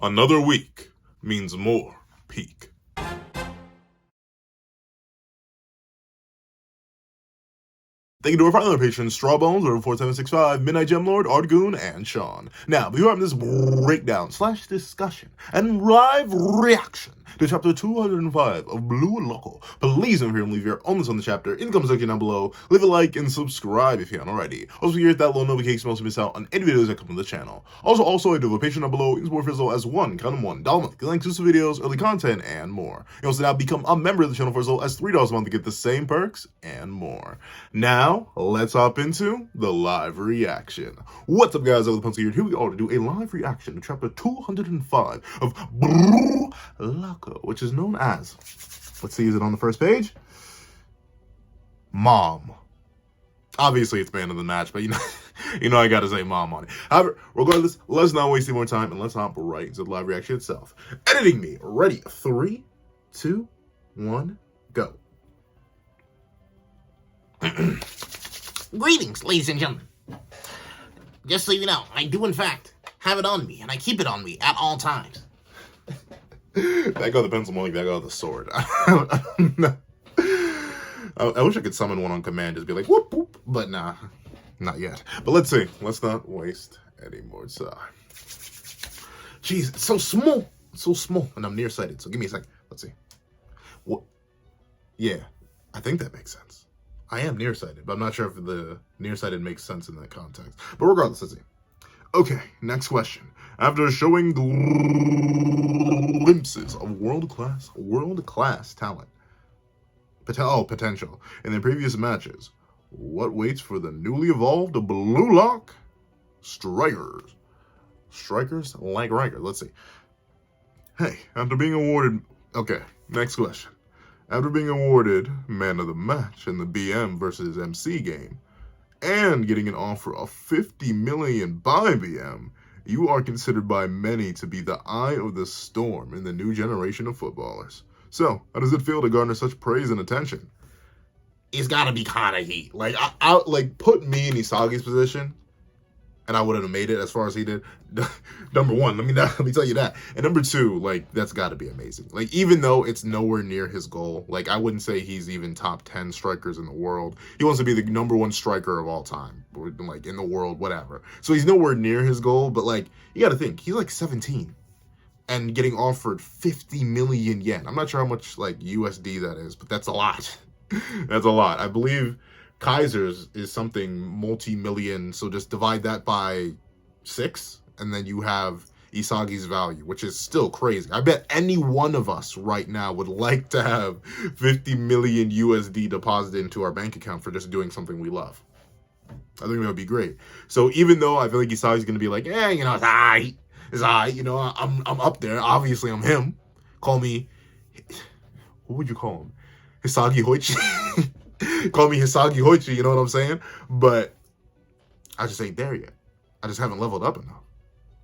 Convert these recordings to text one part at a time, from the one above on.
Another week means more peak. Thank you to our final patrons, Strawbones, 4765, Midnight Gemlord, Ardgoon, and Sean. Now, before having this breakdown slash discussion and live reaction to chapter 205 of Blue Loco, please don't forget to leave your comments on the chapter in the comment section down below. Leave a like and subscribe if you haven't already. Also, hit that little notification bell to miss out on any videos that come from the channel. Also, I do have a Patreon down below. You can support Fizzle as $1 month. Get exclusive videos, early content, and more. You also now become a member of the channel for as low as $3 a month to get the same perks and more. Now, let's hop into the live reaction. What's up, guys? I'm the Pencil here we are to do a live reaction to chapter 205 of Blue Loco, which is known as, let's see, is it on the first page? Mom. Obviously, it's man of the match, but you know I gotta say mom on it. However, regardless, let's not waste any more time and let's hop right into the live reaction itself. Editing me. Ready? 3, 2, 1, go. Greetings, ladies and gentlemen. Just so you know, I do in fact have it on me, and I keep it on me at all times. Back out the pencil more like back out the sword. I wish I could summon one on command, just be like, whoop, whoop, but nah, not yet. But let's see. Let's not waste any more time. Jeez, it's so small. It's so small, and I'm nearsighted, so give me a second. Let's see. What? Yeah, I think that makes sense. I am nearsighted, but I'm not sure if the nearsighted makes sense in that context. But regardless, let's see. Okay, next question. After showing glimpses of world-class talent, potential in their previous matches, what waits for the newly evolved Blue Lock Strikers? Strikers like Riker. Let's see. Hey, after being awarded... Okay, next question. After being awarded Man of the Match in the BM versus MC game, and getting an offer of $50 million by BM, you are considered by many to be the eye of the storm in the new generation of footballers. So, how does it feel to garner such praise and attention? It's gotta be kind of heat. Like, like, put me in Isagi's position, and I wouldn't have made it as far as he did. Number one, let me tell you that. And number two, like, that's got to be amazing. Like, even though it's nowhere near his goal, like, I wouldn't say he's even top 10 strikers in the world. He wants to be the number one striker of all time, or, like, in the world, whatever. So he's nowhere near his goal, but, like, you got to think, he's like 17 and getting offered 50 million yen. I'm not sure how much, like, USD that is, but that's a lot. That's a lot. I believe Kaiser's is something multi-million, so just divide that by 6, and then you have Isagi's value, which is still crazy. I bet any one of us right now would like to have 50 million USD deposited into our bank account for just doing something we love. I think that would be great. So even though I feel like Isagi's going to be like, you know, it's alright, you know, I'm up there. Obviously, I'm him. Call me, what would you call him? Hisagi Hoichi. Call me Hisagi Hoichi, you know what I'm saying? But I just ain't there yet. I just haven't leveled up enough.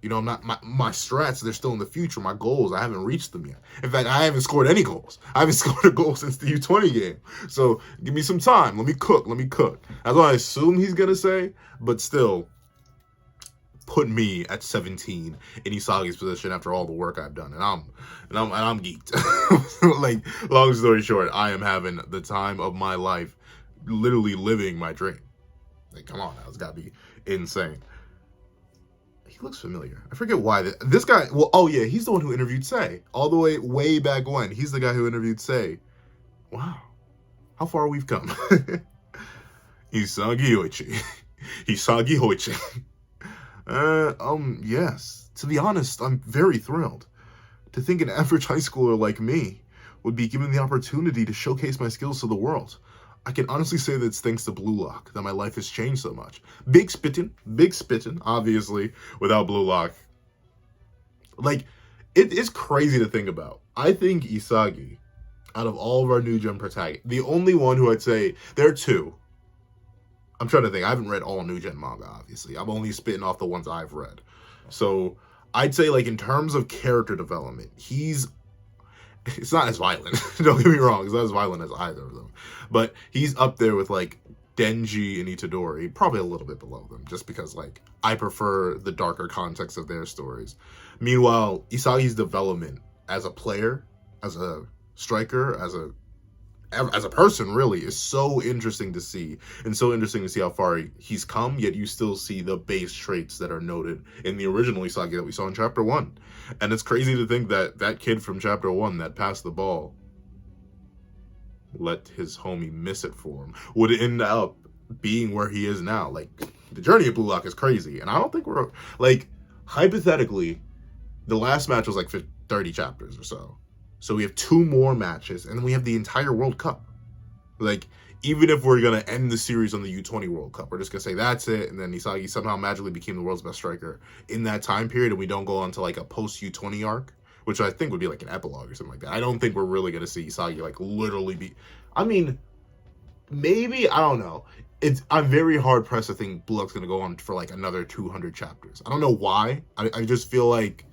You know, I'm not, my strats, they're still in the future. My goals, I haven't reached them yet. In fact, I haven't scored any goals. I haven't scored a goal since the U20 game. So give me some time. Let me cook. That's what I assume he's going to say. But still, put me at 17 in Isagi's position after all the work I've done. And I'm geeked. Like, long story short, I am having the time of my life, literally living my dream. Like, come on now, it's got to be insane. He looks familiar. I forget why. This guy, well, oh yeah, he's the one who interviewed Sei. All the way back when. He's the guy who interviewed Sei. Wow. How far we've come. Hisagi Hoichi. Hisagi Hoichi. Yes. To be honest, I'm very thrilled. To think an average high schooler like me would be given the opportunity to showcase my skills to the world. I can honestly say that it's thanks to Blue Lock that my life has changed so much. Big spittin', obviously, without Blue Lock. Like, it is crazy to think about. I think Isagi, out of all of our new gen protagonists, the only one who I'd say, there are two. I'm trying to think. I haven't read all new gen manga, obviously. I'm only spitting off the ones I've read. So I'd say, like, in terms of character development, it's not as violent. Don't get me wrong. It's not as violent as either of them. But he's up there with, like, Denji and Itadori. Probably a little bit below them. Just because, like, I prefer the darker context of their stories. Meanwhile, Isagi's development as a player, as a striker, as a person really is so interesting to see, and so interesting to see how far he's come, yet you still see the base traits that are noted in the original Isagi that we saw in chapter 1. And it's crazy to think that that kid from chapter 1 that passed the ball, let his homie miss it for him, would end up being where he is now. Like, the journey of Blue Lock is crazy, and I don't think we're, like, hypothetically, the last match was like 30 chapters or so. So we have 2 more matches, and then we have the entire World Cup. Like, even if we're going to end the series on the U20 World Cup, we're just going to say that's it, and then Isagi somehow magically became the world's best striker in that time period, and we don't go on to, like, a post-U20 arc, which I think would be, like, an epilogue or something like that. I don't think we're really going to see Isagi, like, literally be... I mean, maybe, I don't know. I'm very hard-pressed to think Blue Lock's going to go on for, like, another 200 chapters. I don't know why. I just feel like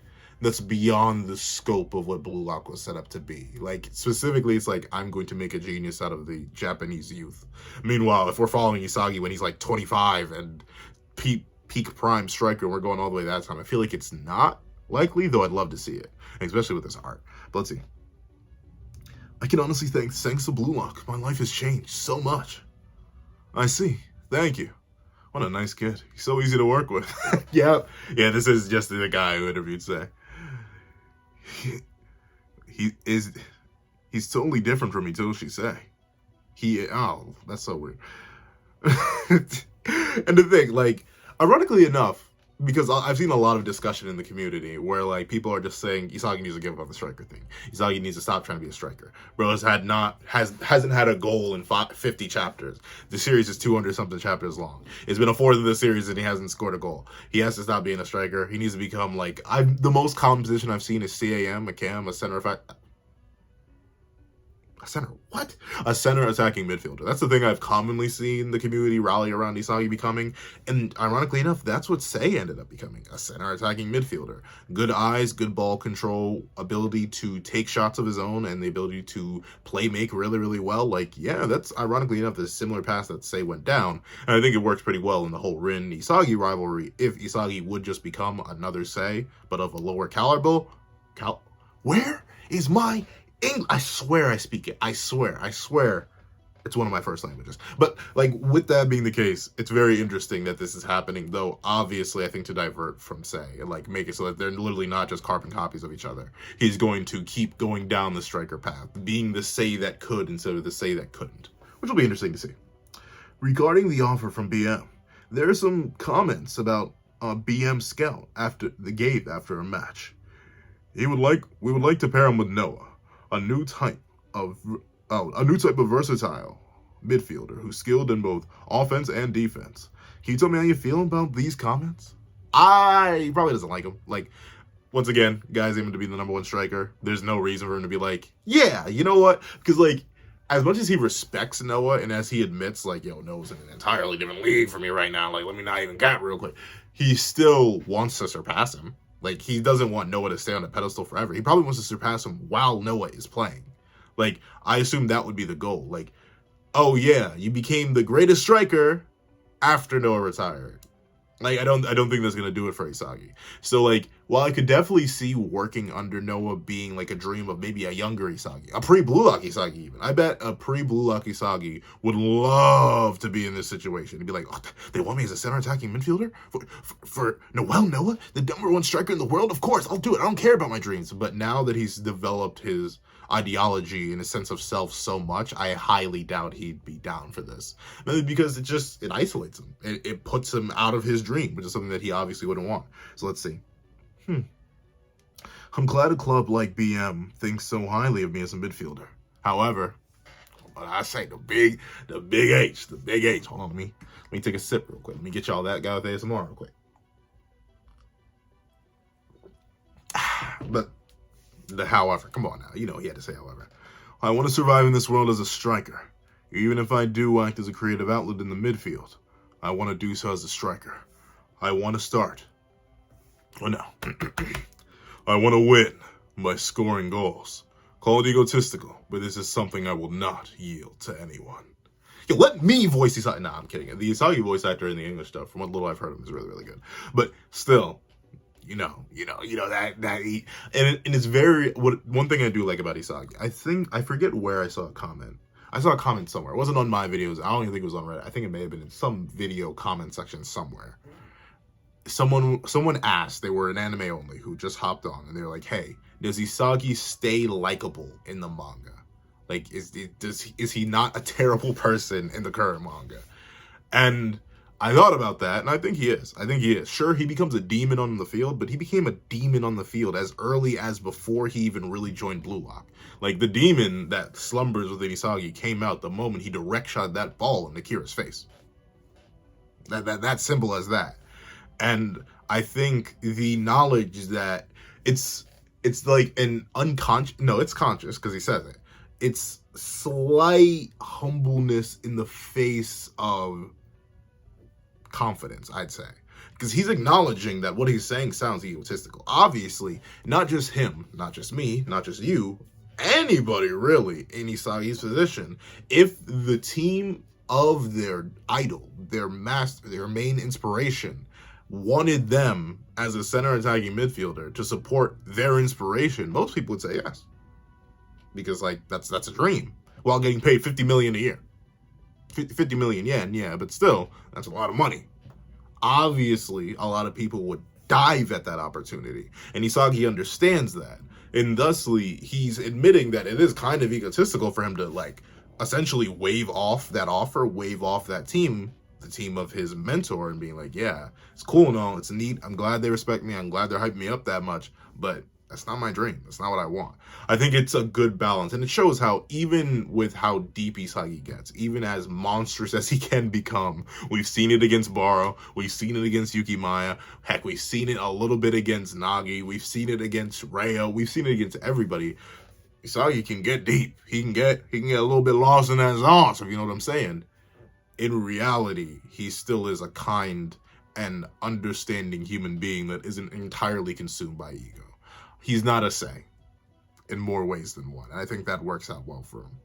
that's beyond the scope of what Blue Lock was set up to be. Like, specifically, it's like, I'm going to make a genius out of the Japanese youth. Meanwhile, if we're following Isagi when he's like 25 and peak prime striker, and we're going all the way that time, I feel like it's not likely, though I'd love to see it, especially with this art. But let's see. I can honestly thanks to Blue Lock, my life has changed so much. I see. Thank you. What a nice kid. He's so easy to work with. Yeah, this is just the guy who interviewed Say. He's totally different from Hitoshi Say. That's so weird. And the thing, like, ironically enough, because I've seen a lot of discussion in the community where, like, people are just saying Isagi needs to give up the striker thing. Isagi needs to stop trying to be a striker. Bro hasn't had a goal in 50 chapters. The series is 200-something chapters long. It's been a fourth of the series and he hasn't scored a goal. He has to stop being a striker. He needs to become, like, the most common position I've seen is CAM, a cam, a center a center attacking midfielder. That's the thing I've commonly seen the community rally around Isagi becoming. And ironically enough, that's what Sei ended up becoming, a center attacking midfielder. Good eyes, good ball control, ability to take shots of his own, and the ability to make really, really well. Like, yeah, that's ironically enough the similar path that Sei went down. And I think it works pretty well in the whole Rin-Isagi rivalry if Isagi would just become another Sei, but of a lower caliber. Where is my I swear I speak it. I swear. It's one of my first languages. But, like, with that being the case, it's very interesting that this is happening, though, obviously, I think to divert from Sei and, like, make it so that they're literally not just carbon copies of each other. He's going to keep going down the striker path, being the Sei that could instead of the Sei that couldn't, which will be interesting to see. Regarding the offer from BM, there are some comments about BM Scout after a match. We would like to pair him with Noah, a new type of versatile midfielder who's skilled in both offense and defense. Can you tell me how you feel about these comments? He probably doesn't like him. Like, once again, guy's aiming to be the #1 striker. There's no reason for him to be like, yeah, you know what? Because, like, as much as he respects Noah and as he admits, like, yo, Noah's in an entirely different league for me right now, like, let me not even cap real quick, he still wants to surpass him. Like, he doesn't want Noah to stay on a pedestal forever. He probably wants to surpass him while Noah is playing. Like, I assume that would be the goal. Like, oh yeah, you became the greatest striker after Noah retired. Like, I don't think that's gonna do it for Isagi. So, like, while I could definitely see working under Noah being like a dream of maybe a younger Isagi, a pre-Blue Lock Isagi even. I bet a pre-Blue Lock Isagi would love to be in this situation. He'd be like, oh, they want me as a center attacking midfielder? For Noah, the #1 striker in the world? Of course, I'll do it. I don't care about my dreams. But now that he's developed his ideology and a sense of self so much, I highly doubt he'd be down for this. Mainly because it isolates him. It puts him out of his dream, which is something that he obviously wouldn't want. So let's see. I'm glad a club like BM thinks so highly of me as a midfielder. However, but I say the big H. Hold on, let me take a sip real quick. Let me get y'all that guy with ASMR real quick. But however, come on now, you know he had to say however. I want to survive in this world as a striker. Even if I do act as a creative outlet in the midfield, I want to do so as a striker. I want to start. Oh no. I want to win by scoring goals. Call it egotistical, but this is something I will not yield to anyone. Yo, let me voice Isagi. Nah, I'm kidding. The Isagi voice actor in the English stuff, from what little I've heard of him, is really, really good. But still, and it's very, one thing I do like about Isagi, I forget where I saw a comment. I saw a comment somewhere. It wasn't on my videos. I don't even think it was on Reddit. I think it may have been in some video comment section somewhere. Someone asked, they were an anime only who just hopped on, and they were like, "Hey, does Isagi stay likable in the manga? Like, is he not a terrible person in the current manga?" And I thought about that, and I think he is. Sure, he becomes a demon on the field, but he became a demon on the field as early as before he even really joined Blue Lock. Like, the demon that slumbers within Isagi came out the moment he direct shot that ball into Kira's face. That's simple as that. And I think the knowledge that it's like an unconscious, no, it's conscious because he says it. It's slight humbleness in the face of confidence, I'd say. Because he's acknowledging that what he's saying sounds egotistical. Obviously, not just him, not just me, not just you, anybody really in Isagi's position, if the team of their idol, their master, their main inspiration, wanted them as a center attacking midfielder to support their inspiration, most people would say yes. Because, like, that's a dream. While getting paid 50 million a year. 50 million yen, yeah, but still, that's a lot of money. Obviously, a lot of people would dive at that opportunity. And Isagi understands that. And thusly, he's admitting that it is kind of egotistical for him to, like, essentially wave off that offer, wave off that team, the team of his mentor, and being like, yeah, it's cool and all, it's neat, I'm glad they respect me, I'm glad they're hyping me up that much, but that's not my dream, that's not what I want. I think it's a good balance, and it shows how, even with how deep Isagi gets, even as monstrous as he can become, we've seen it against Baro, we've seen it against Yukimaya, heck, we've seen it a little bit against Nagi, we've seen it against Reo, we've seen it against everybody. Isagi can get deep, he can get a little bit lost in that sauce, if you know what I'm saying. In reality, he still is a kind and understanding human being that isn't entirely consumed by ego. He's not a Sei in more ways than one. And I think that works out well for him.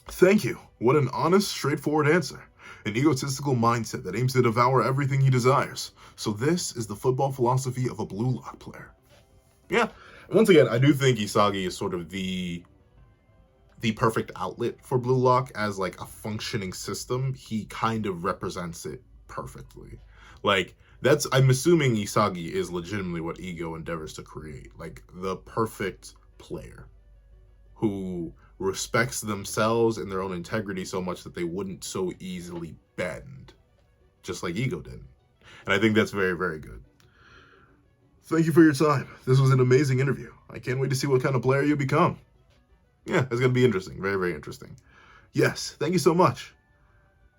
Thank you. What an honest, straightforward answer. An egotistical mindset that aims to devour everything he desires. So this is the football philosophy of a Blue Lock player. Yeah. Once again, I do think Isagi is sort of the perfect outlet for Blue Lock as, like, a functioning system. He kind of represents it perfectly. Like, I'm assuming Isagi is legitimately what Ego endeavors to create. Like, the perfect player who respects themselves and their own integrity so much that they wouldn't so easily bend, just like Ego did. And I think that's very, very good. Thank you for your time. This was an amazing interview. I can't wait to see what kind of player you become. Yeah, it's going to be interesting. Very, very interesting. Yes, thank you so much.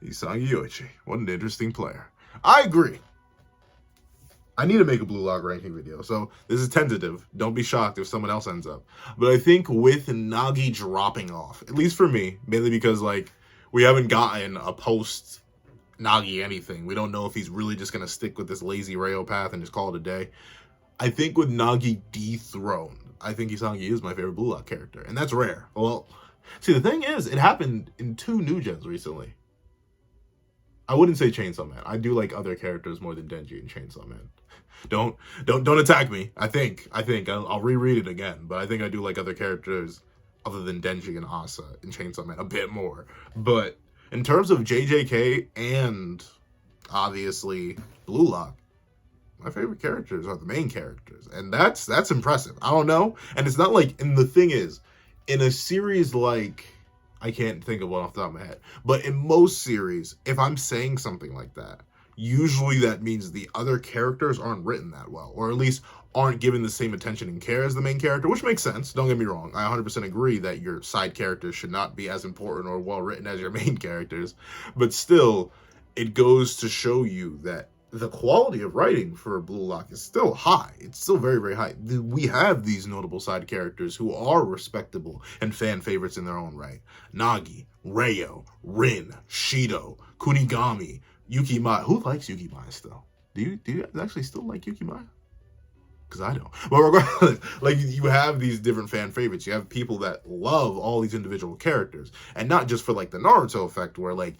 Isagi Yoichi. What an interesting player. I agree. I need to make a Blue Lock ranking video, so this is tentative. Don't be shocked if someone else ends up. But I think with Nagi dropping off, at least for me, mainly because, like, we haven't gotten a post Nagi anything. We don't know if he's really just going to stick with this lazy Reo path and just call it a day. I think with Nagi dethroned, I think Isagi is my favorite Blue Lock character, and that's rare. Well, see, the thing is, it happened in 2 new gens recently. I wouldn't say Chainsaw Man. I do like other characters more than Denji and Chainsaw Man. Don't attack me. I think I'll reread it again, but I think I do like other characters other than Denji and Asa in Chainsaw Man a bit more. But in terms of JJK and obviously Blue Lock, my favorite characters are the main characters, and that's impressive. I don't know, and it's not like, and the thing is, in a series like, I can't think of one off the top of my head, but in most series, if I'm saying something like that, usually that means the other characters aren't written that well, or at least aren't given the same attention and care as the main character, which makes sense. Don't get me wrong. I 100% agree that your side characters should not be as important or well written as your main characters, but still, it goes to show you that the quality of writing for Blue Lock is still high. It's still very, very high. We have these notable side characters who are respectable and fan favorites in their own right. Nagi, Reo, Rin, Shido, Kunigami, Yukimaya. Who likes Yukimaya still? Do you guys actually still like Yukimaya? Because I don't. But regardless, like, you have these different fan favorites. You have people that love all these individual characters. And not just for, like, the Naruto effect where, like,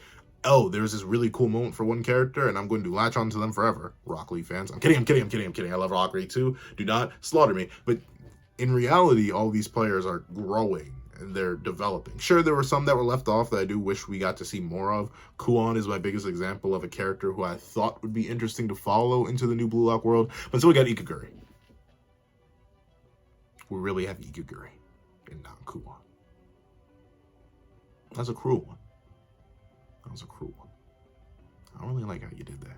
oh, there's this really cool moment for one character, and I'm going to latch onto them forever. Rock Lee fans. I'm kidding. I love Rock Lee too. Do not slaughter me. But in reality, all these players are growing and they're developing. Sure, there were some that were left off that I do wish we got to see more of. Kuon is my biggest example of a character who I thought would be interesting to follow into the new Blue Lock world. But so we got Ikaguri. We really have Ikaguri and not Kuon. That's a cruel one. That was a cruel one. I don't really like how you did that.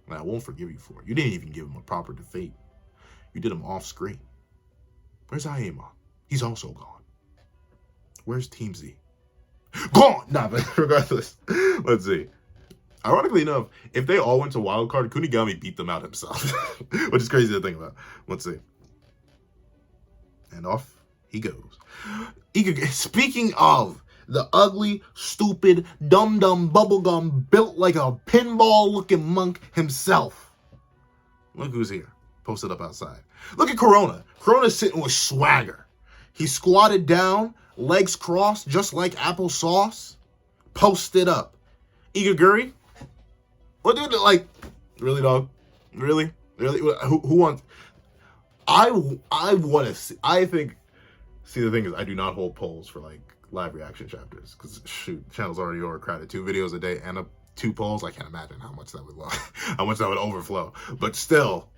And I won't forgive you for it. You didn't even give him a proper defeat. You did him off screen. Where's Aemon? He's also gone. Where's Team Z? Gone! Nah, but regardless, let's see. Ironically enough, if they all went to Wildcard, Kunigami beat them out himself. Which is crazy to think about. Let's see. And off he goes. Speaking of the ugly, stupid, dumb bubblegum built like a pinball-looking monk himself. Look who's here. Posted up outside. Look at Corona. Corona's sitting with swagger. He squatted down, legs crossed, just like applesauce. Posted up. Ikaguri? What dude, like, really, dog? Really? Who wants... I want to see... I think... See, the thing is, I do not hold polls for, like, live reaction chapters. Because, shoot, the channel's already overcrowded. 2 videos a day and 2 polls. I can't imagine how much that would how much that would overflow. But still...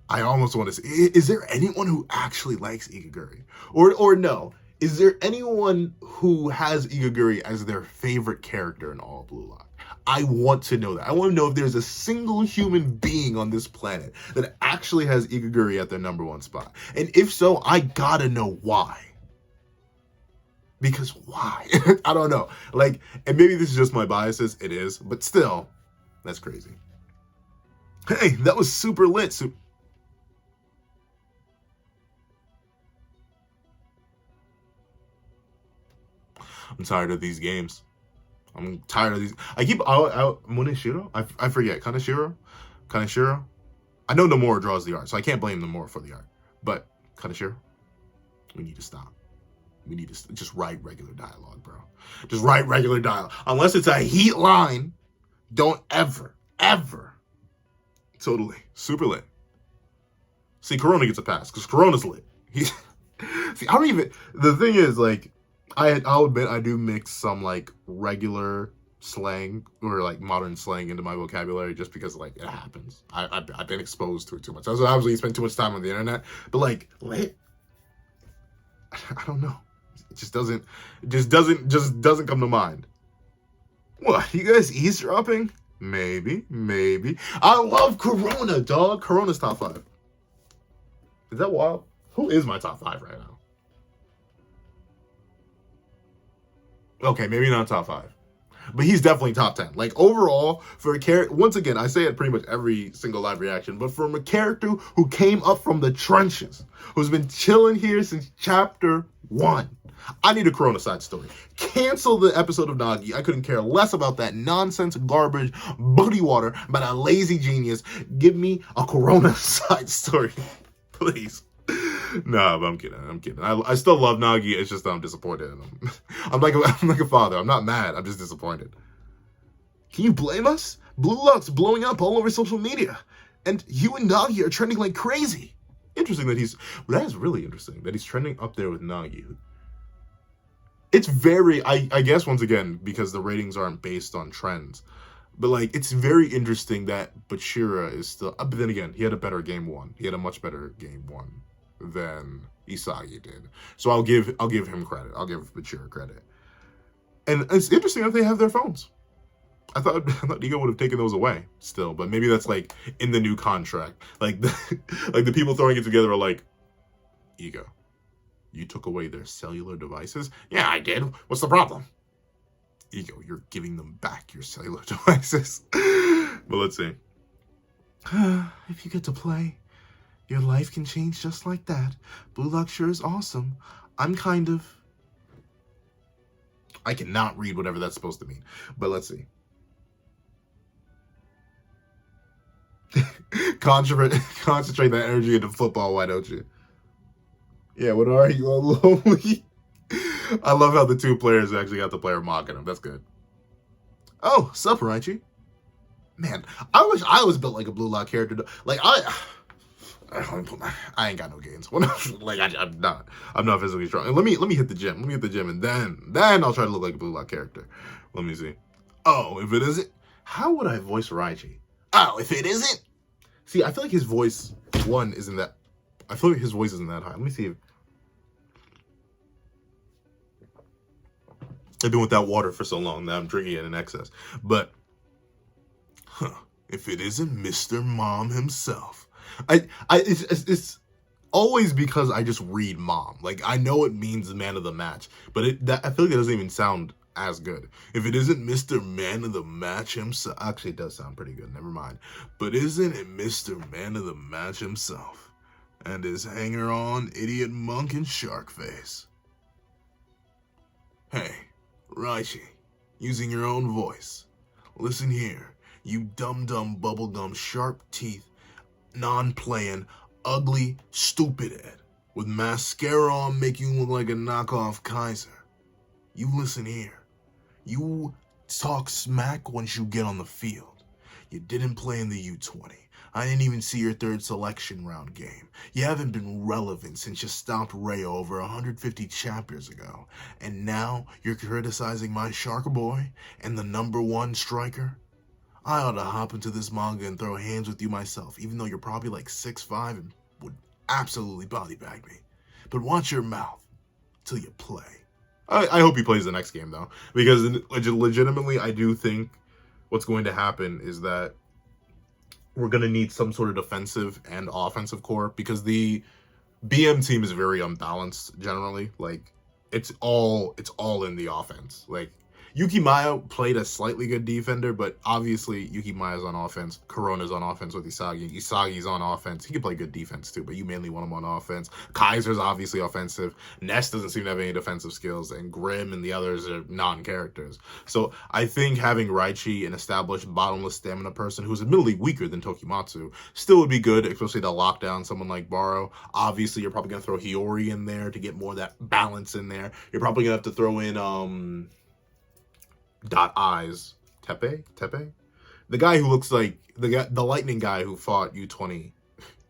I almost want to see, is there anyone who actually likes Ikaguri? Or no, is there anyone who has Ikaguri as their favorite character in all of Blue Lock? I want to know that. I want to know if there's a single human being on this planet that actually has Ikaguri at their #1 spot. And if so, I gotta know why. Because why? I don't know. Like, and maybe this is just my biases. It is. But still, that's crazy. Hey, that was super lit. I'm tired of these games. I'm tired of these. I keep Muneshiro? I forget. Kaneshiro? I know Nomura draws the art, so I can't blame Nomura for the art. But Kaneshiro, we need to stop. We need to just write regular dialogue, bro. Just write regular dialogue. Unless it's a heat line, don't ever. Totally. Super lit. See, Corona gets a pass, because Corona's lit. See, I don't even... The thing is, like, I'll admit I do mix some, like, regular slang or, like, modern slang into my vocabulary just because, like, it happens. I've been exposed to it too much. So obviously you spend too much time on the internet. But, like, lit? I don't know. It just doesn't come to mind. What? You guys eavesdropping? Maybe. I love Corona, dog. Corona's top 5. Is that wild? Who is my top 5 right now? Okay, maybe not top 5. But he's definitely top 10. Like, overall, for a character... Once again, I say it pretty much every single live reaction, but from a character who came up from the trenches, who's been chilling here since chapter 1, I need a Corona side story. Cancel the episode of Nagi. I couldn't care less about that nonsense, garbage, booty water by a lazy genius. Give me a Corona side story, please. Nah, but I'm kidding. I still love Nagi. It's just that I'm disappointed in him. I'm like a father. I'm not mad. I'm just disappointed. Can you blame us? Blue Lock's blowing up all over social media, and you and Nagi are trending like crazy. Interesting that that is really interesting that he's trending up there with Nagi. It's very, I guess once again, because the ratings aren't based on trends, but like, it's very interesting that Bachira is still, but then again, he had a better game 1. He had a much better game 1 than Isagi did. So I'll give him credit. I'll give Bachira credit. And it's interesting that they have their phones. I thought Ego would have taken those away still, but maybe that's like in the new contract. Like the people throwing it together are like, Ego, you took away their cellular devices? Yeah, I did. What's the problem? Ego, you're giving them back your cellular devices. But let's see. If you get to play, your life can change just like that. Blue Lock sure is awesome. I cannot read whatever that's supposed to mean. But let's see. Concentrate that energy into football, why don't you? Yeah, what are you all lonely? I love how the 2 players actually got the player mocking him. That's good. Oh, sup, Raichi? Man, I wish I was built like a Blue Lock character. Like I ain't got no gains. Like I'm not physically strong. And let me hit the gym. Let me hit the gym, and then I'll try to look like a Blue Lock character. Let me see. Oh, if it isn't, how would I voice Raichi? Oh, if it isn't? See, I feel like his voice isn't that. I feel like his voice isn't that high. Let me see. I've been with that water for so long that I'm drinking it in excess. But, if it isn't Mr. Mom himself, it's always because I just read Mom. Like, I know it means man of the match, but I feel like it doesn't even sound as good. If it isn't Mr. Man of the Match himself, actually it does sound pretty good, never mind. But isn't it Mr. Man of the Match himself? And his hanger-on, idiot monk and shark face. Hey, Raichi, using your own voice. Listen here, you dumb bubblegum sharp teeth, non-playing, ugly, stupid head, with mascara on making you look like a knockoff Kaiser. You listen here. You talk smack once you get on the field. You didn't play in the U20. I didn't even see your third selection round game. You haven't been relevant since you stopped Rayo over 150 chapters ago. And now you're criticizing my Shark Boy and the #1 striker? I ought to hop into this manga and throw hands with you myself, even though you're probably like 6'5" and would absolutely body bag me. But watch your mouth till you play. I hope he plays the next game, though, because legitimately, I do think what's going to happen is that we're going to need some sort of defensive and offensive core, because the BM team is very unbalanced generally. Like, it's all in the offense. Like, Yuki Maya played a slightly good defender, but obviously Yuki Maya's on offense. Corona's on offense with Isagi. Isagi's on offense. He can play good defense too, but you mainly want him on offense. Kaiser's obviously offensive. Ness doesn't seem to have any defensive skills, and Grim and the others are non-characters. So I think having Raichi, an established bottomless stamina person who's admittedly weaker than Tokimatsu, still would be good, especially to lock down someone like Baro. Obviously, you're probably going to throw Hiyori in there to get more of that balance in there. You're probably going to have to throw in Eyes Tepe, the guy who looks like the lightning guy who fought U20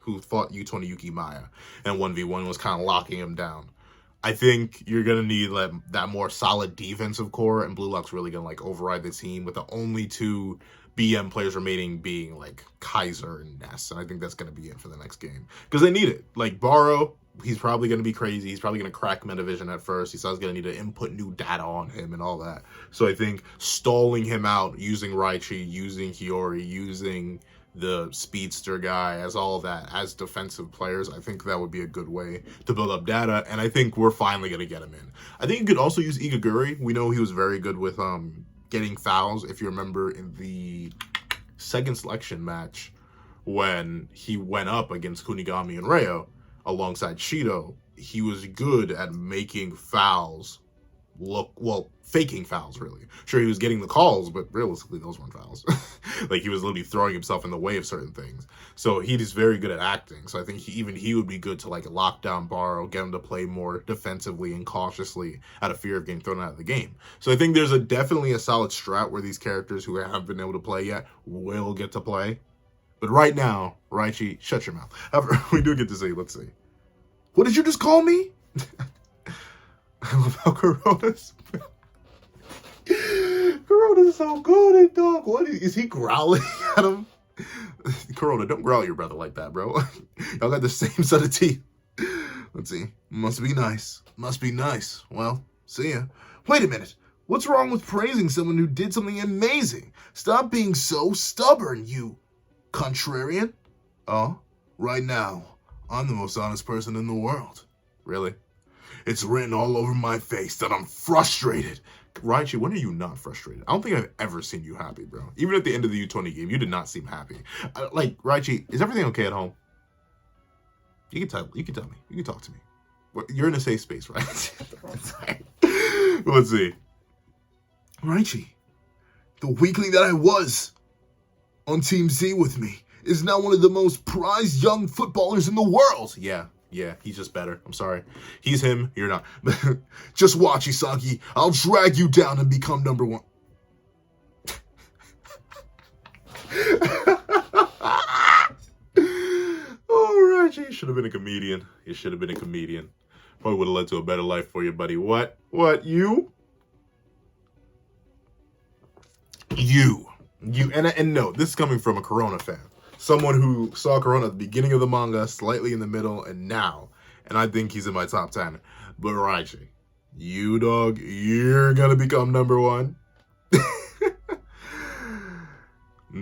Yuki Maya and 1v1 was kind of locking him down. I think you're gonna need that more solid defensive core, and Blue Lock's really gonna override the team with the only two BM players remaining being Kaiser and Ness, and I think that's gonna be it for the next game because they need it. Like Baro, he's probably going to be crazy. He's probably going to crack Metavision at first. He's going to need to input new data on him and all that. So I think stalling him out, using Raichi, using Hiyori, using the speedster guy as all that, as defensive players, I think that would be a good way to build up data. And I think we're finally going to get him in. I think you could also use Igaguri. We know he was very good with getting fouls. If you remember in the second selection match when he went up against Kunigami and Rayo, alongside Shido, he was good at making fouls faking fouls, really. Sure, he was getting the calls, but realistically, those weren't fouls. He was literally throwing himself in the way of certain things. So he is very good at acting. So I think he would be good to lock down Baro, get him to play more defensively and cautiously out of fear of getting thrown out of the game. So I think there's definitely a solid strat where these characters who haven't been able to play yet will get to play. But right now, Raichi, shut your mouth. However, we do get to see. Let's see. What did you just call me? I love how Corona's so good at dog. What is he growling at him? Corona, don't growl at your brother like that, bro. Y'all got the same set of teeth. Let's see. Must be nice. Must be nice. Well, see ya. Wait a minute. What's wrong with praising someone who did something amazing? Stop being so stubborn, you contrarian. Oh, right now, I'm the most honest person in the world. Really? It's written all over my face that I'm frustrated. Raichi, when are you not frustrated? I don't think I've ever seen you happy, bro. Even at the end of the U20 game, you did not seem happy. Raichi, is everything okay at home? You can tell me. You can talk to me. You're in a safe space, right? Let's see. Raichi, the weakling that I was on Team Z with me is now one of the most prized young footballers in the world. Yeah, he's just better. I'm sorry. He's him, you're not. Just watch, Isagi. I'll drag you down and become #1. Oh, Reggie, you should have been a comedian. You should have been a comedian. Probably would have led to a better life for you, buddy. What? What? You? You. And no, this is coming from a Corona fan. Someone who saw Corona at the beginning of the manga, slightly in the middle, and now. And I think he's in my top 10. But Raichi, you, dog, you're gonna become number one.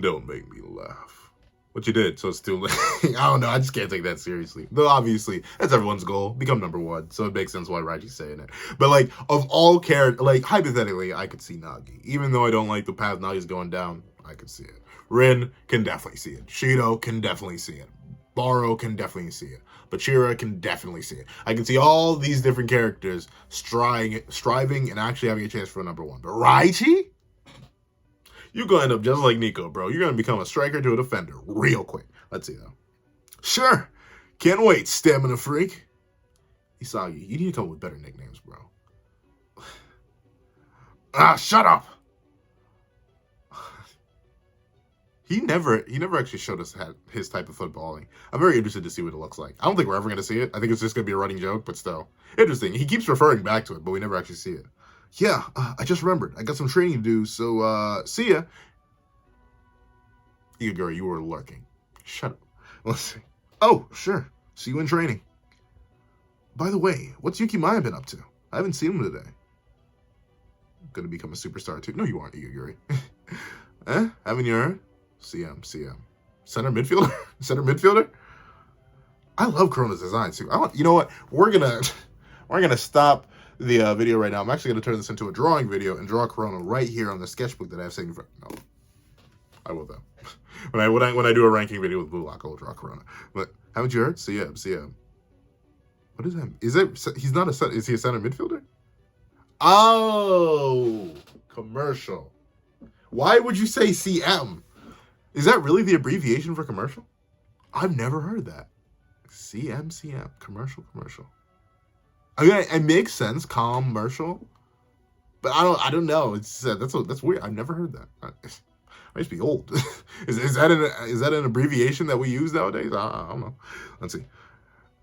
Don't make me laugh. What you did, so it's too late. I don't know, I just can't take that seriously. Though obviously, that's everyone's goal, become number one. So it makes sense why Raichi's saying it. But like, of all characters, like, hypothetically, I could see Nagi. Even though I don't like the path Nagi's going down, I could see it. Rin can definitely see it. Shido can definitely see it. Baro can definitely see it. Bachira can definitely see it. I can see all these different characters striving and actually having a chance for number one. But Raichi? You're going to end up just like Nico, bro. You're going to become a striker to a defender real quick. Let's see, though. Sure. Can't wait, Stamina Freak. Isagi, you need to come up with better nicknames, bro. Shut up. He never actually showed us his type of footballing. I'm very interested to see what it looks like. I don't think we're ever going to see it. I think it's just going to be a running joke, but still. Interesting. He keeps referring back to it, but we never actually see it. Yeah, I just remembered. I got some training to do, so, see ya. Igaguri, you were lurking. Shut up. Let's see. Oh, sure. See you in training. By the way, what's Yukimaya been up to? I haven't seen him today. Gonna become a superstar, too. No, you aren't, Igaguri. Haven't you heard? CM. Center midfielder? Center midfielder? I love Corona's design, too. You know what? We're gonna stop the video right now. I'm actually going to turn this into a drawing video and draw Corona right here on the sketchbook that I have sitting in front. No, I will though. when I do a ranking video with Blue Lock, I will draw Corona. But haven't you heard? CM. What is that? Is it? He's not a center. Is he a center midfielder? Oh, commercial. Why would you say CM? Is that really the abbreviation for commercial? I've never heard that. CM. Commercial. I mean, it makes sense, commercial, but I don't know. It's that's weird. I've never heard that. I must be old. is that an abbreviation that we use nowadays? I don't know. Let's see.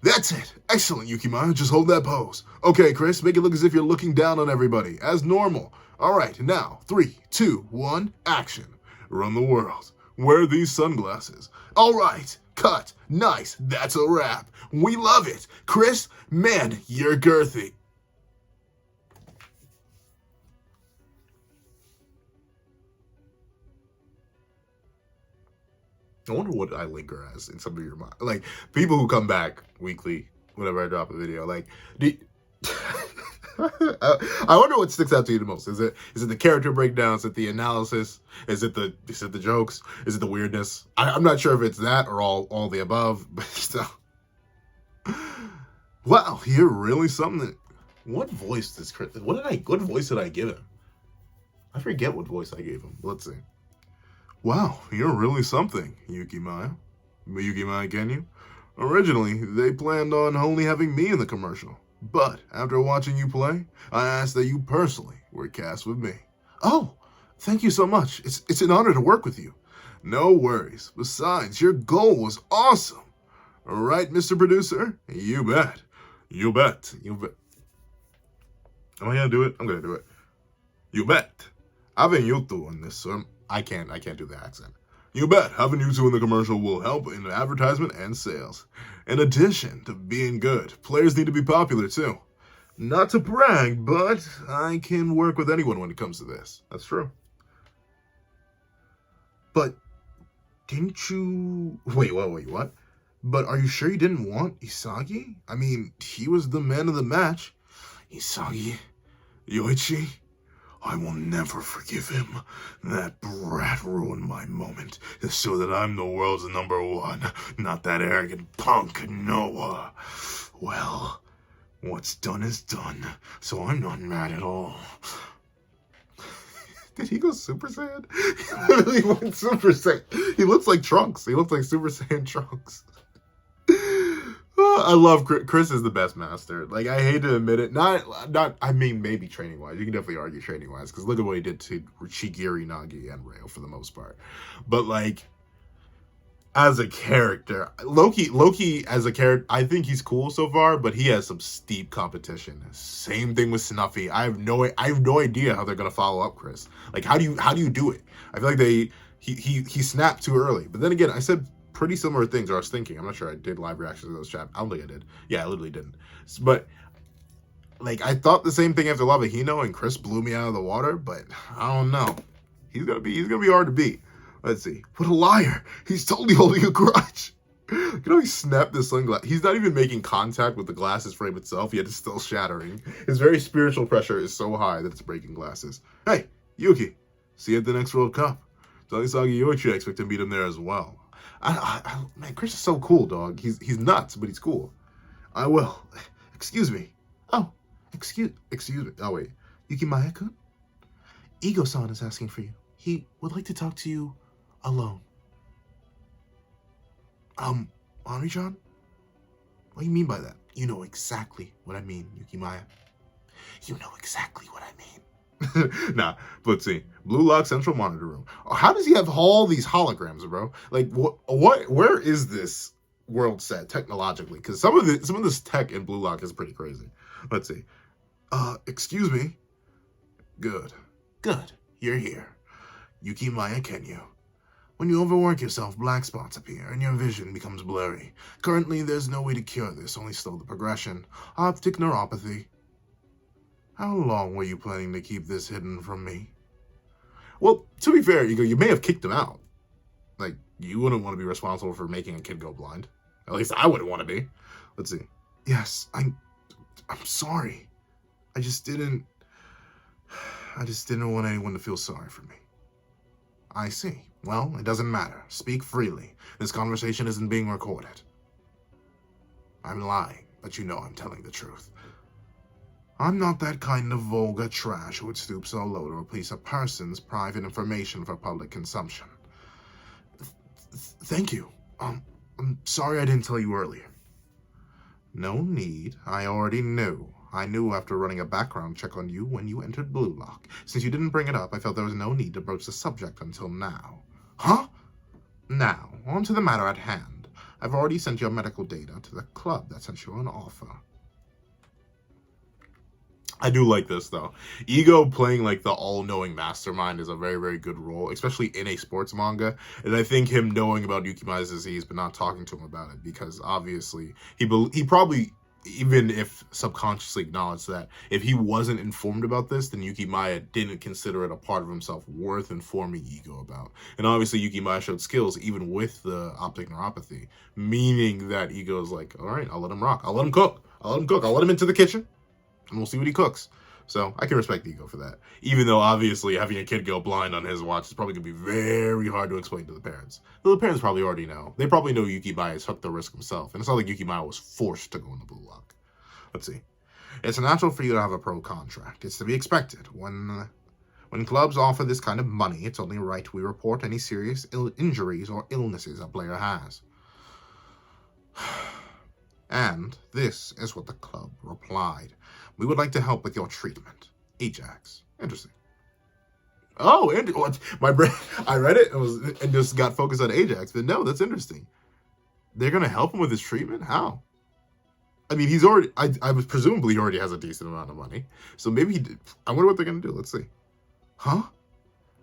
That's it. Excellent, Yukimaya. Just hold that pose. Okay, Chris, make it look as if you're looking down on everybody, as normal. All right, now 3, 2, 1, action. Run the world. Wear these sunglasses. All right. Cut. Nice. That's a wrap. We love it. Chris, man, you're girthy. I wonder what I linger as in some of your mind. Like, people who come back weekly whenever I drop a video. Like, I wonder what sticks out to you the most. Is it the character breakdowns? Is it the analysis? Is it the jokes? Is it the weirdness? I'm not sure if it's that or all the above, but still. Wow, you're really something. What voice does Chris? What voice did I give him? I forget what voice I gave him. Let's see. Wow, you're really something, Yukimaya. Yukimaya, can you? Originally, they planned on only having me in the commercial. But after watching you play, I asked that you personally were cast with me. Oh, thank you so much. It's an honor to work with you. No worries. Besides, your goal was awesome. All right, Mr. Producer? You bet. You bet. Am I gonna do it? I'm gonna do it. You bet. Having you two in this, I can't do the accent. You bet having you two in the commercial will help in advertisement and sales. In addition to being good, players need to be popular too. Not to brag, but I can work with anyone when it comes to this. That's true. But didn't you... Wait, what? But are you sure you didn't want Isagi? I mean, he was the man of the match. Isagi? Yoichi? I will never forgive him. That brat ruined my moment to show that I'm the world's number one, not that arrogant punk Noah. Well, what's done is done, so I'm not mad at all. Did he go Super Saiyan? He literally went Super Saiyan. He looks like Trunks. He looks like Super Saiyan Trunks. I love Chris is the best master. Like, I hate to admit it. Not. I mean, maybe training wise. You can definitely argue training wise because look at what he did to Shigiri, Nagi, and Rayo for the most part. But like, as a character, Loki as a character, I think he's cool so far, but he has some steep competition. Same thing with Snuffy. I have no idea how they're gonna follow up Chris. Like, how do you do it? I feel like he snapped too early. But then again, I said pretty similar things, or I was thinking. I'm not sure I did live reactions to those chat. I don't think I did. Yeah, I literally didn't. But like, I thought the same thing after Lava Hino, and Chris blew me out of the water. But I don't know. He's gonna be hard to beat. Let's see. What a liar. He's totally holding a grudge. You know, he snapped the sunglass. He's not even making contact with the glasses frame itself, yet it's still shattering. His very spiritual pressure is so high that it's breaking glasses. Hey, Yuki. See you at the next World Cup. Tell Isagi Yoichi I expect to meet him there as well. Man, Chris is so cool, dog. He's nuts, but he's cool. I will. Excuse me. Oh, excuse me. Oh, wait. Yuki Maya-kun? Ego-san is asking for you. He would like to talk to you alone. Henri-chan? What do you mean by that? You know exactly what I mean, Yuki Maya. You know exactly what I mean. Nah, but let's see. Blue Lock Central Monitor Room. How does he have all these holograms, bro? Like, where is this world set technologically? Because some of this tech in Blue Lock is pretty crazy. Let's see. Excuse me. Good. You're here. Yuki Maya Kenyu. When you overwork yourself, black spots appear and your vision becomes blurry. Currently, there's no way to cure this, only slow the progression. Optic neuropathy. How long were you planning to keep this hidden from me? Well, to be fair, you may have kicked him out. Like, you wouldn't want to be responsible for making a kid go blind. At least I wouldn't want to be. Let's see. Yes, I'm sorry. I just didn't want anyone to feel sorry for me. I see. Well, it doesn't matter. Speak freely. This conversation isn't being recorded. I'm lying, but you know I'm telling the truth. I'm not that kind of vulgar trash who would stoop so low to release a person's private information for public consumption. Thank you. I'm sorry I didn't tell you earlier. No need. I already knew. I knew after running a background check on you when you entered Blue Lock. Since you didn't bring it up, I felt there was no need to broach the subject until now. Huh? Now, on to the matter at hand. I've already sent your medical data to the club that sent you an offer. I do like this, though. Ego playing like the all-knowing mastermind is a very, very good role, especially in a sports manga. And I think him knowing about Yuki Maya's disease but not talking to him about it, because obviously he probably, even if subconsciously acknowledged that, if he wasn't informed about this, then Yuki Maya didn't consider it a part of himself worth informing Ego about. And obviously Yuki Maya showed skills even with the optic neuropathy, meaning that Ego's like, all right, I'll let him rock. I'll let him cook. I'll let him into the kitchen, and we'll see what he cooks. So I can respect Ego for that. Even though, obviously, having a kid go blind on his watch is probably going to be very hard to explain to the parents. Though the parents probably already know. They probably know Yuki Maya took the risk himself. And it's not like Yuki Maya was forced to go in the Blue Lock. Let's see. It's natural for you to have a pro contract. It's to be expected. When clubs offer this kind of money, it's only right we report any serious injuries or illnesses a player has. And this is what the club replied. We would like to help with your treatment. Ajax. Interesting. Oh, and my brain, I read it and just got focused on Ajax, but no, that's interesting. They're going to help him with his treatment? How? I mean, he's already, I was presumably he already has a decent amount of money. So maybe he did. I wonder what they're going to do. Let's see. Huh?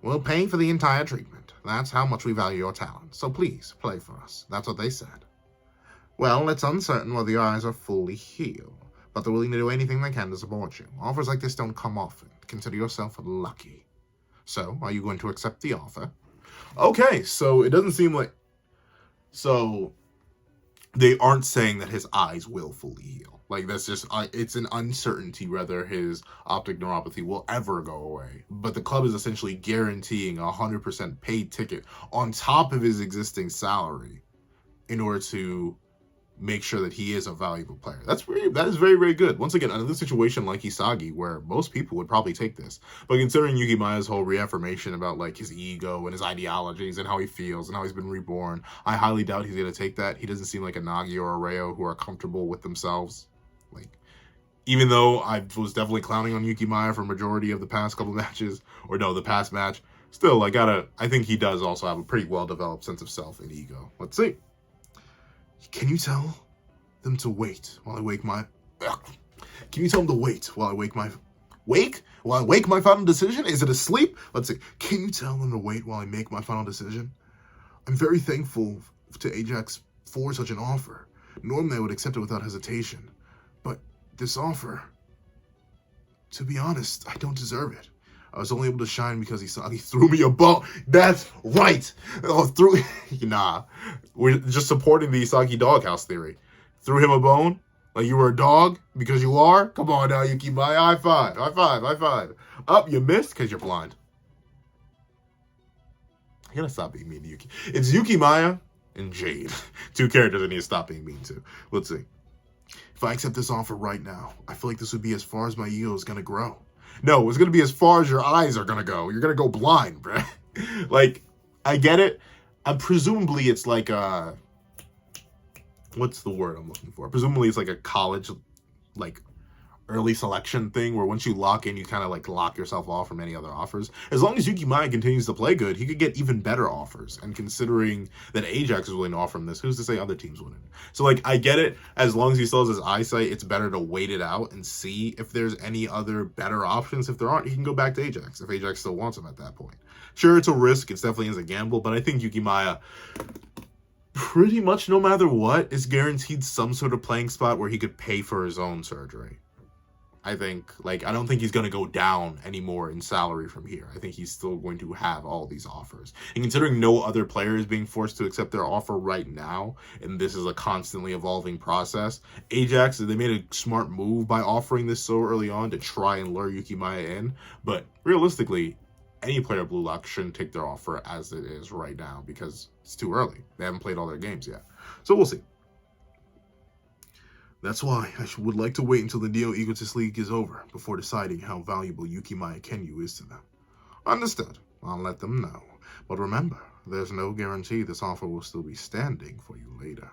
We'll pay for the entire treatment. That's how much we value your talent. So please, play for us. That's what they said. Well, it's uncertain whether your eyes are fully healed, but they're willing to do anything they can to support you. Offers like this don't come often. Consider yourself lucky. So, are you going to accept the offer? Okay, so it doesn't seem like... So, they aren't saying that his eyes will fully heal. Like, that's just... it's an uncertainty whether his optic neuropathy will ever go away. But the club is essentially guaranteeing a 100% paid ticket on top of his existing salary in order to make sure that he is a valuable player. That is very, very good. Once again, another situation like Hisagi where most people would probably take this. But considering Yuki Maya's whole reaffirmation about like his ego and his ideologies and how he feels and how he's been reborn, I highly doubt he's going to take that. He doesn't seem like a Nagi or a Reo who are comfortable with themselves. Like, even though I was definitely clowning on Yuki Maya for majority of the past couple matches, or no, the past match, still, I think he does also have a pretty well-developed sense of self and ego. Let's see. Can you tell them to wait while I wake my... Can you tell them to wait while I wake my... While I wake my final decision? Is it asleep? Let's see. Can you tell them to wait while I make my final decision? I'm very thankful to Ajax for such an offer. Normally I would accept it without hesitation. But this offer... To be honest, I don't deserve it. I was only able to shine because he threw me a bone. That's right. Oh, nah. We're just supporting the Isagi doghouse theory. Threw him a bone? Like you were a dog? Because you are? Come on now, Yuki Maya. High five. High five. High five. Up, you missed because you're blind. I gotta stop being mean to Yuki. It's Yuki Maya and Jade. Two characters I need to stop being mean to. Let's see. If I accept this offer right now, I feel like this would be as far as my ego is gonna grow. No, it's going to be as far as your eyes are going to go. You're going to go blind, bruh. Like, I get it. Presumably, it's like a... What's the word I'm looking for? Presumably, it's like a college, like, early selection thing where once you lock in, you kind of, like, lock yourself off from any other offers. As long as Yuki Maya continues to play good, he could get even better offers. And considering that Ajax is willing to offer him this, who's to say other teams wouldn't? So, like, I get it. As long as he still has his eyesight, it's better to wait it out and see if there's any other better options. If there aren't, he can go back to Ajax, if Ajax still wants him at that point. Sure, it's a risk. It's definitely is a gamble. But I think Yuki Maya, pretty much no matter what, is guaranteed some sort of playing spot where he could pay for his own surgery. I think, like, I don't think he's going to go down anymore in salary from here. I think he's still going to have all these offers. And considering no other player is being forced to accept their offer right now, and this is a constantly evolving process, Ajax, they made a smart move by offering this so early on to try and lure Yuki Maya in. But realistically, any player Blue Lock shouldn't take their offer as it is right now because it's too early. They haven't played all their games yet. So we'll see. That's why I would like to wait until the Neo Egotist League is over before deciding how valuable Yuki Maya Kenyu is to them. Understood. I'll let them know. But remember, there's no guarantee this offer will still be standing for you later.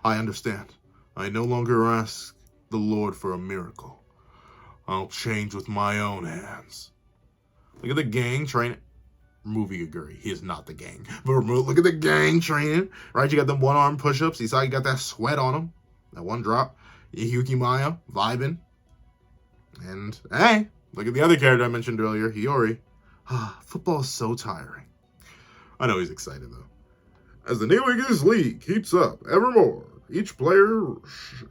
I understand. I no longer ask the Lord for a miracle. I'll change with my own hands. Look at the gang training. Movie Aguri. He is not the gang. But look at the gang training. Right? You got them one-arm push-ups. You saw you got that sweat on him. That one drop. Yuki Maya vibing. And, hey, look at the other character I mentioned earlier, Hiyori. Football is so tiring. I know he's excited, though. As the Neo Egotist League keeps up evermore, each player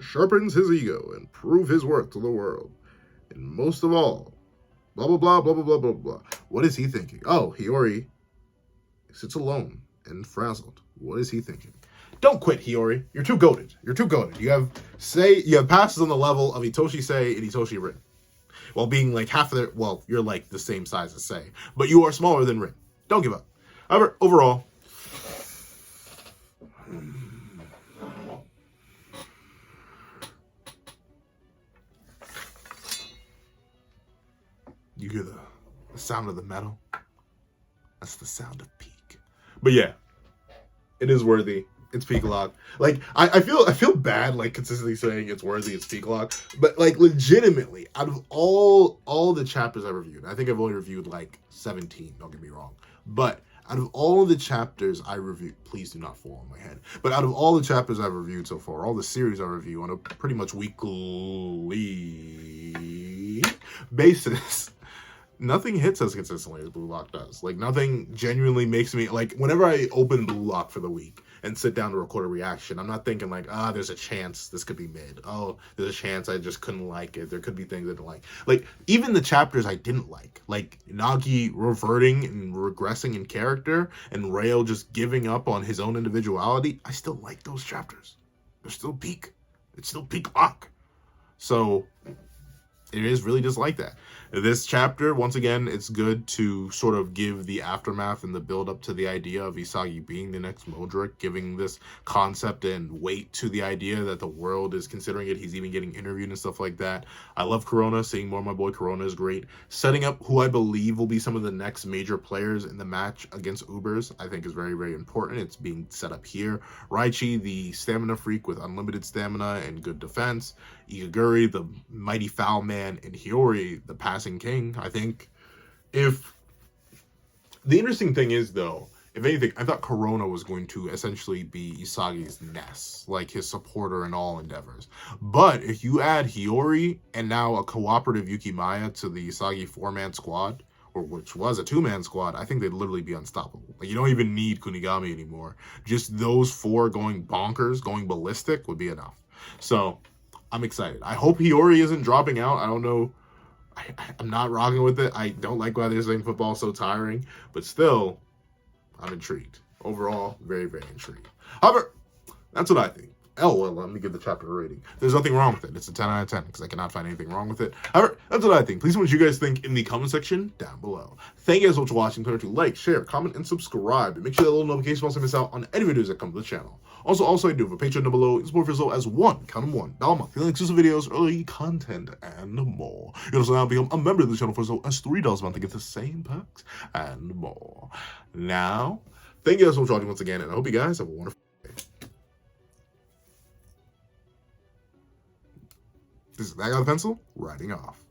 sharpens his ego and prove his worth to the world. And most of all, blah, blah, blah, blah, blah, blah, blah, blah. What is he thinking? Oh, Hiyori sits alone and frazzled. What is he thinking? Don't quit, Hiyori. You're too goated. You're too goated. You have passes on the level of Itoshi Sei and Itoshi Rin. While being like half of their, well, you're like the same size as Sei, but you are smaller than Rin. Don't give up. However, overall, you hear the sound of the metal? That's the sound of peak. But yeah, it is worthy. It's peak lock. Like, I feel bad, like, consistently saying it's worthy, it's peak lock. But, like, legitimately, out of all the chapters I reviewed, I think I've only reviewed, like, 17, don't get me wrong. But out of all the chapters I reviewed, please do not fall on my head. But out of all the chapters I've reviewed so far, all the series I review on a pretty much weekly basis, nothing hits as consistently as Blue Lock does. Like, nothing genuinely makes me, like, whenever I open Blue Lock for the week and sit down to record a reaction, I'm not thinking like, there's a chance this could be mid. Oh, there's a chance I just couldn't like it. There could be things I didn't like. Like, even the chapters I didn't like Nagi reverting and regressing in character and Rayo just giving up on his own individuality, I still like those chapters. They're still peak. It's still peak lock. So, It is really just like that. This chapter, once again, it's good to sort of give the aftermath and the build up to the idea of Isagi being the next Modric, giving this concept and weight to the idea that the world is considering it. He's even getting interviewed and stuff like that. I love Corona. Seeing more of my boy Corona is great. Setting up who I believe will be some of the next major players in the match against Ubers, I think is very, very important. It's being set up here. Raichi, the stamina freak with unlimited stamina and good defense. Igaguri, the mighty foul man, and Hiyori, the passing king. I think if the interesting thing is, though, if anything, I thought Corona was going to essentially be Isagi's Ness, like his supporter in all endeavors. But if you add Hiyori and now a cooperative Yukimaya to the Isagi 4-man squad, or which was a 2-man squad, I think they'd literally be unstoppable. Like, you don't even need Kunigami anymore. Just those 4 going bonkers, going ballistic would be enough. So I'm excited. I hope Hiyori isn't dropping out. I don't know. I'm not rocking with it. I don't like why they're saying football so tiring, but still, I'm intrigued. Overall, very, very intrigued. However, that's what I think. Well, let me give the chapter a rating. There's nothing wrong with it. It's a 10 out of 10 because I cannot find anything wrong with it. However, that's what I think. Please, what you guys think in the comment section down below. Thank you guys so much for watching. Don't forget to like, share, comment, and subscribe. And make sure that little notification bell so you miss out on any videos that come to the channel. Also, I do have a Patreon down below. Support for as low as count 'em $1 a month. Feeling exclusive videos, early content, and more. You can also now become a member of the channel for as low as $3 a month to get the same perks and more. Now, thank you guys so much for watching once again, and I hope you guys have a wonderful day. This is that guy with the pencil, writing off.